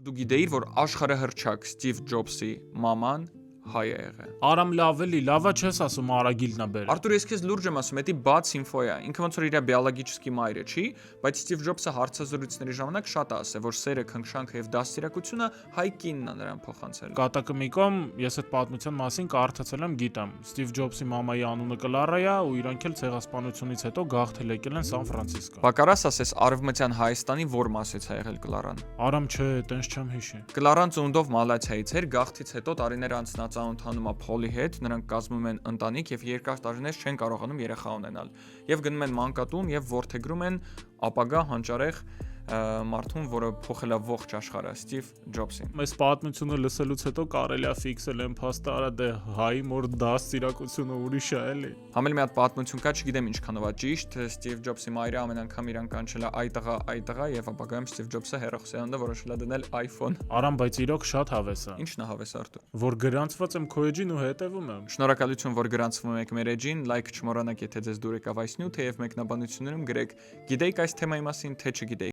դու գիտեիր, որ աշխարհահռչակ Ստիվ Ջոբսի մաման հայ է եղել։ Արամ լավ էլի, լավա չես ասում Արագիլն է բերել։ Արտուր, ես քեզ լուրջ եմ ասում, դա բաց ինֆո է։ Ինքը ոնց որ իր բիոլոգիչի մայրը չի, բայց Ստիվ Ջոբսը հարցազրույցների ժամանակ շատ է ասել, որ սերը, քնքշանքը եւ դաստիարակությունը հայ կինն է նրան փոխանցել։ Կատակը մի կողմ, ես այդ պատմության մասին կարդացել եմ, գիտեմ։ Ստիվ Ջոբսի մամայի անունը Կլարա է ու իրանք էլ ցեղասպանությունից հետո գաղթել եկել են Սան Ֆրանցիսկո։ Բակարաս ասես արևմտյան Հայաստանի որ մասից է եղել Կլարան։ Արամ չէ, տենց չեմ հիշի։ Կլարան ծնունդով Մալացիայից էր, գաղթից հետո տարիներ անց նա ծանոթանում է Փոլի հետ, նրանք կազմում են ընտանիք եւ երկար տարիներ չեն կարողանում երեխա ունենալ։ Եվ գնում են մանկատուն եւ որդեգրում են ապագա հանճարեղ մարդուն, որը փոխել է ողջ աշխարհը, Ստիվ Ջոբսին։ Այս պատմությունը լսելուց հետո կարելի է ֆիքսել են փաստը, արա դե հայի մոր դաստիարակությունը ուրիշ է էլի։ Համել մի հատ պատմություն կա, չգիտեմ ինչքանով է ճիշտ, Ստիվ Ջոբսի մայրը ամեն անգամ իրան կանչել է այ տղա եւ ապագայում Ստիվ Ջոբսը հեռախոսահանդը որոշել է դնել iPhone։ Արամ, բայց իրոք շատ հավես է։ Ինչն է հավես Արտուր։ Որ գրանցված եմ քո էջին ու հետևում եմ։ Շնորհակալություն, որ գրանցվում եք մեր էջին, լայք չմոռանաք, եթե ձեզ դուր եկավ այս նյութը եւ մեկնաբանություններում գրեք, գիտեիք այս թեմայի մասին, թե չգիտեիք։